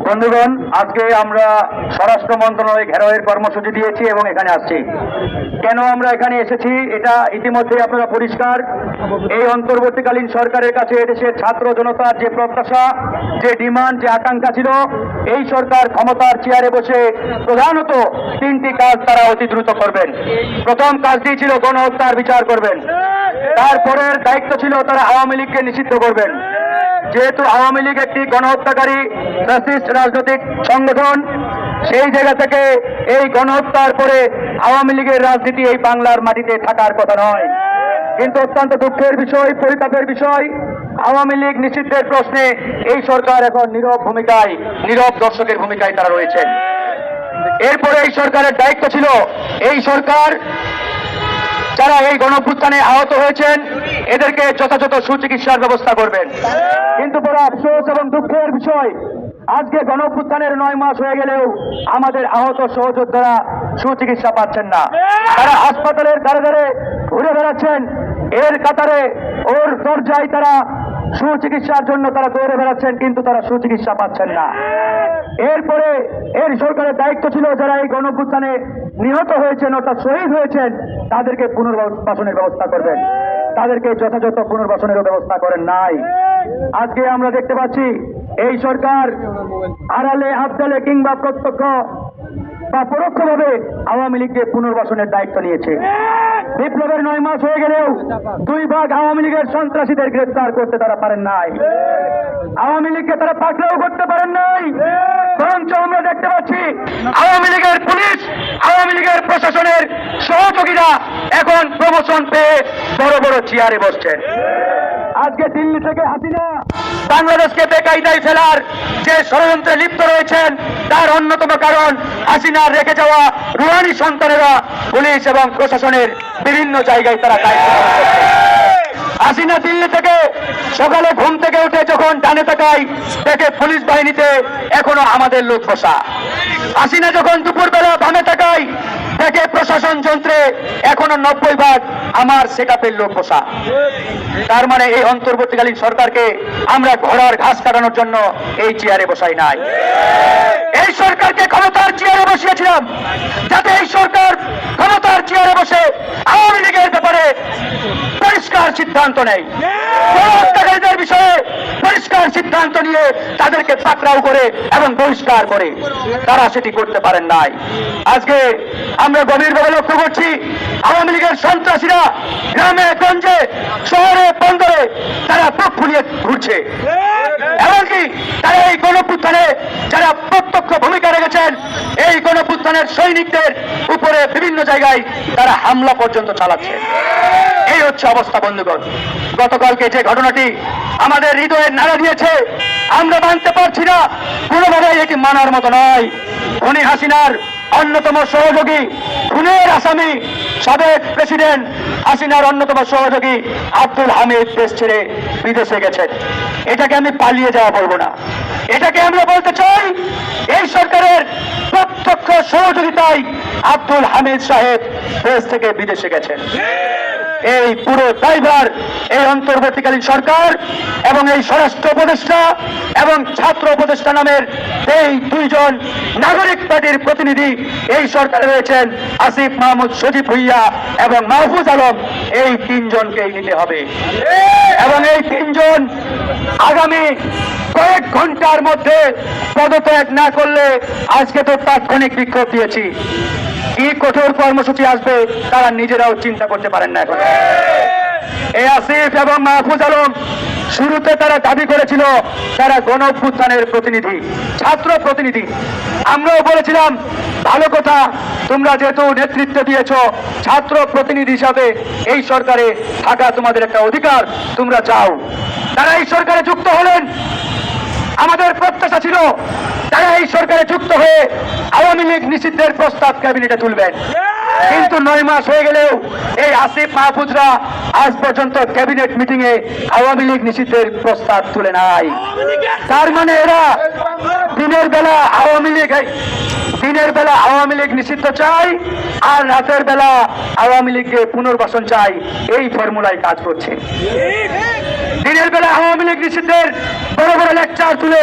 বন্ধুগণ, আজকে আমরা স্বরাষ্ট্র মন্ত্রণালয় ঘেরাওয়ের কর্মসূচি দিয়েছি এবং এখানে আসছি। কেন আমরা এখানে এসেছি এটা ইতিমধ্যে আপনারা পরিষ্কার। এই অন্তর্বর্তীকালীন সরকারের কাছে এদেশের ছাত্র জনতার যে প্রত্যাশা, যে ডিমান্ড, যে আকাঙ্ক্ষা ছিল, এই সরকার ক্ষমতার চেয়ারে বসে প্রধানত তিনটি কাজ তারা অতি দ্রুত করবেন। প্রথম কাজটি ছিল গণহত্যার বিচার করবেন। তারপরের দায়িত্ব ছিল তারা আওয়ামী লীগকে নিষিদ্ধ করবেন। যেহেতু আওয়ামী লীগ একটি গণহত্যাকারী ফ্যাসিস্ট রাজনৈতিক সংগঠন, সেই জায়গা থেকে এই গণহত্যার পরে আওয়ামী লীগের রাজনীতি এই বাংলার মাটিতে থাকার কথা নয়। কিন্তু অত্যন্ত দুঃখের বিষয়, পরিতাপের বিষয়, আওয়ামী লীগ নিষিদ্ধের প্রশ্নে এই সরকার এখন নীরব ভূমিকায়, নীরব দর্শকের ভূমিকায় তারা রয়েছেন। এরপরে এই সরকারের দায়িত্ব ছিল এই সরকার যারা এই গণঅভ্যুত্থানে আহত হয়েছেন এদেরকে যথাযথ সুচিকিৎসার ব্যবস্থা করবেন। কিন্তু বড় আফসোস এবং দুঃখের বিষয়, আজকে গণঅভ্যুত্থানের 9 মাস হয়ে গেলেও আমাদের আহত সহযোদ্ধারা সুচিকিৎসা পাচ্ছেন না। তারা হাসপাতালের ধারে ধারে ঘুরে বেড়াচ্ছেন, এর কাতারে ওর দরজায় তারা সুচিকিৎসার জন্য তারা দৌড়ে বেড়াচ্ছেন, কিন্তু তারা সুচিকিৎসা পাচ্ছেন না। এরপরে এর সরকারের দায়িত্ব ছিল যারা এই গণঅভ্যুত্থানে নিহত হয়েছেন অর্থাৎ শহীদ হয়েছেন তাদেরকে পুনর্বাসনের ব্যবস্থা করবেন। তাদেরকে যথাযথ পুনর্বাসনেরও ব্যবস্থা করেন নাই। আজকে আমরা দেখতে পাচ্ছি এই সরকার আড়ালে আবদালে কিংবা প্রত্যক্ষ বা পরোক্ষভাবে আওয়ামী লীগকে পুনর্বাসনের দায়িত্ব নিয়েছে। বিপ্লবের 9 মাস হয়ে গেলেও 2 ভাগ আওয়ামী লীগের সন্ত্রাসীদের গ্রেফতার করতে তারা পারেন নাই। আওয়ামী লীগকে তারা পাকড়াও করতে পারেন নাই। বরঞ্চ আমরা দেখতে পাচ্ছি আওয়ামী লীগের পুলিশ, আওয়ামী লীগের প্রশাসনের সহযোগীরা এখন প্রমোশন পেয়ে বড় বড় চেয়ারে বসছেন। আজকে দিল্লি থেকে হাসিনা বাংলাদেশকে বেকায়দায় ফেলার যে ষড়যন্ত্রে লিপ্ত রয়েছেন তার অন্যতম কারণ হাসিনার রেখে যাওয়া রুহানি সন্তানেরা পুলিশ এবং প্রশাসনের বিভিন্ন জায়গায় তারা দায়িত্ব পালন করছে। হাসিনা দিল্লি থেকে সকালে ঘুম থেকে উঠে যখন ডানে তাকায় দেখে পুলিশ বাহিনীতে এখনো আমাদের লোক বসা। হাসিনা যখন দুপুরবেলা বামে তাকায় দেখে প্রশাসন যন্ত্রে এখনো 90 ভাগ আমার সেটআপের লোক বসা। তার মানে এই অন্তর্বর্তীকালীন সরকারকে আমরা ঘোড়ার ঘাস কাটানোর জন্য এই চেয়ারে বসাই নাই। এই সরকারকে ক্ষমতার চেয়ারে বসিয়েছিলাম যাতে এই সরকার ক্ষমতার চেয়ারে বসে আওয়ামী লীগের ব্যাপারে পরিষ্কার সিদ্ধান্ত নেয়, গণহত্যাকারীদের বিষয়ে পরিষ্কার সিদ্ধান্ত নিয়ে তাদেরকে পাকড়াও করে এবং বহিষ্কার করে। তারা সেটি করতে পারেন নাই। আজকে আমরা গভীরভাবে লক্ষ্য করছি আওয়ামী লীগের সন্ত্রাসীরা গ্রামে গঞ্জে শহরে বন্দরে তারা বুক ফুলিয়ে ঘুরছে। এমনকি তারা এই গণঅভ্যুত্থানে যারা প্রত্যক্ষ ভূমিকা রেখেছেন এই গণঅভ্যুত্থানের সৈনিকদের উপরে বিভিন্ন জায়গায় তারা হামলা পর্যন্ত চালাচ্ছে। এই হচ্ছে অবস্থা বন্ধুগণ। গতকালকে যে ঘটনাটি আমাদের হৃদয়ের নাড়া দিয়েছে আমরা মানতে পারছি না, কোনোভাবেই এটি মানার মতো নয়। খুনি হাসিনার অন্যতম সহযোগী, খুনের আসামি সাবেক প্রেসিডেন্ট হাসিনার অন্যতম সহযোগী আব্দুল হামিদ দেশ ছেড়ে বিদেশে গেছেন। এটাকে আমি পালিয়ে যাওয়া বলবো না, এটাকে আমরা বলতে চাই এই সরকারের প্রত্যক্ষ সহযোগিতায় আব্দুল হামিদ সাহেব দেশ থেকে বিদেশে গেছেন। এই পুরো দায়ভার এই অন্তর্বর্তীকালীন সরকার এবং এই স্বরাষ্ট্র উপদেষ্টা এবং ছাত্র উপদেষ্টা নামের এই 2 জন নাগরিক পার্টির প্রতিনিধি এই সরকারে রয়েছেন আসিফ মাহমুদ, সজীব ভুইয়া এবং মাহফুজ আলম। এই 3 জনকেই নিতে হবে এবং এই 3 জন আগামী কয়েক ঘন্টার মধ্যে পদত্যাগ না করলে, আজকে তো তাৎক্ষণিক বিক্ষোভ দিয়েছি, কি কঠোর কর্মসূচি আসবে তারা নিজেরাও চিন্তা করতে পারেন না। এখন এই আসিফ এবং মাহফুজ আলম শুরুতে তারা দাবি করেছিল তারা গণঅভ্যুত্থানের প্রতিনিধি, ছাত্র প্রতিনিধি। আমরাও বলেছিলাম ভালো কথা, তোমরা যেহেতু নেতৃত্ব দিয়েছ ছাত্র প্রতিনিধি হিসাবে এই সরকারে থাকা তোমাদের একটা অধিকার, তোমরা যাও। তারা এই সরকারে যুক্ত হলেন। আমাদের প্রত্যাশা ছিল তারা এই সরকারে যুক্ত হয়ে আওয়ামী লীগ নিষিদ্ধের প্রস্তাব ক্যাবিনেটে তুলবেন। কিন্তু 9 মাস হয়ে গেলেও এই আসিফ মাহফুজরা আজ পর্যন্ত ক্যাবিনেট মিটিং এ আওয়ামী লীগ নিষিদ্ধের প্রস্তাব তুলে নাই। তার মানে এরা দিনের বেলা আওয়ামী লীগ দিনের বেলা আওয়ামী লীগ নিষিদ্ধ চাই আর রাতের বেলা আওয়ামী লীগকে পুনর্বাসন চাই, এই ফর্মুলায় কাজ করছে। দিনের বেলা আওয়ামী লীগ নিষিদ্ধের বড় বড় লেকচার তুলে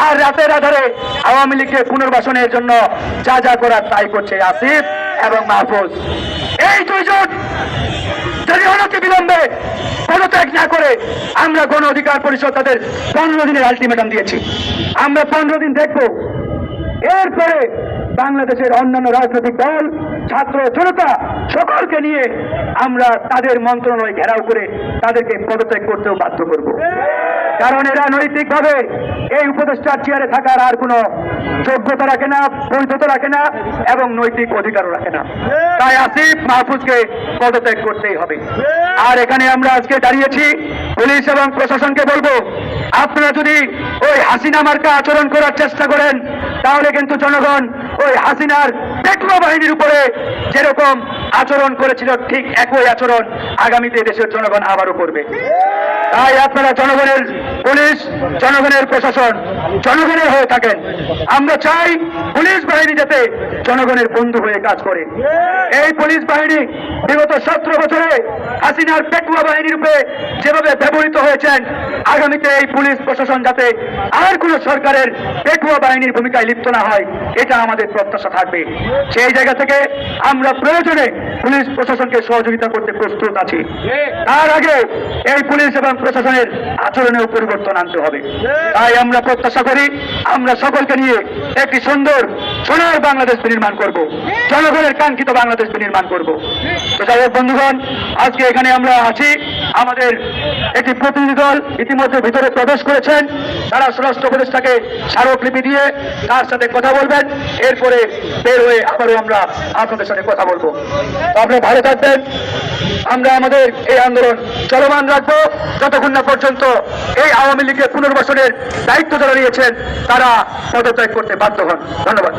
আর রাতের আধারে আওয়ামী লীগকে পুনর্বাসনের জন্য যা যা করার তাই করছে আসিফ এবং মাহফুজ। এই দুইজন যদি অনতি বিলম্বে পদত্যাগ না করে, আমরা গণ অধিকার পরিষদ তাদের 15 দিনের আলটিমেটাম দিয়েছি, আমরা 15 দিন দেখবো। এরপরে বাংলাদেশের অন্যান্য রাজনৈতিক দল, ছাত্র জনতা সকলকে নিয়ে আমরা তাদের মন্ত্রণালয় ঘেরাও করে তাদেরকে পদত্যাগ করতেও বাধ্য করব। কারণ এরা নৈতিকভাবে এই উপদেষ্টার চেয়ারে থাকার আর কোনো যোগ্যতা রাখে না, বৈধতা রাখে না এবং নৈতিক অধিকারও রাখে না। তাই আসিফ মাহফুজকে পদত্যাগ করতেই হবে। আর এখানে আমরা আজকে দাঁড়িয়েছি, পুলিশ এবং প্রশাসনকে বলবো, আপনারা যদি ওই হাসিনা মার্কা আচরণ করার চেষ্টা করেন তাহলে কিন্তু জনগণ ওই হাসিনার পেটুয়া বাহিনীর উপরে যেরকম আচরণ করেছিল ঠিক একই আচরণ আগামীতে দেশের জনগণ আবারও করবে। তাই আপনারা জনগণের পুলিশ, জনগণের প্রশাসন, জনগণের হয়ে থাকেন। আমরা চাই পুলিশ বাহিনী যাতে জনগণের বন্ধু হয়ে কাজ করে। এই পুলিশ বাহিনী বিগত 17 বছরে হাসিনার পেটুয়া বাহিনীর উপরে যেভাবে ব্যবহৃত হয়েছেন, আগামীতে এই পুলিশ প্রশাসন যাতে আর কোন সরকারের পেটুয়া বাহিনীর ভূমিকায় লিপ্ত না হয়, এটা আমাদের প্রত্যাশা থাকবে। সেই জায়গা থেকে আমরা প্রয়োজনে পুলিশ প্রশাসনকে সহযোগিতা করতে প্রস্তুত আছি। তার আগে এই পুলিশ এবং প্রশাসনের আচরণেও পরিবর্তন আনতে হবে। তাই আমরা প্রত্যাশা করি আমরা সকলকে নিয়ে একটি সুন্দর সোনার বাংলাদেশ নির্মাণ করব, জনগণের কাঙ্ক্ষিত বাংলাদেশ নির্মাণ করব। তো যাই হোক বন্ধুগণ, আজকে এখানে আমরা আছি, আমাদের একটি প্রতিনিধি দল ইতিমধ্যে ভিতরে প্রবেশ করেছেন। তারা স্বরাষ্ট্র উপদেষ্টাকে স্মারকলিপি দিয়ে তার সাথে কথা বলবেন, এরপরে বের হয়ে আবারও আমরা আপনাদের সাথে কথা বলবো। তো আপনারা ভালো থাকবেন। আমরা আমাদের এই আন্দোলন চলমান রাখবো যতক্ষণ না পর্যন্ত এই আওয়ামী লীগের পুনর্বাসনের দায়িত্ব যারা নিয়েছেন তারা পদত্যাগ করতে বাধ্য হন। ধন্যবাদ।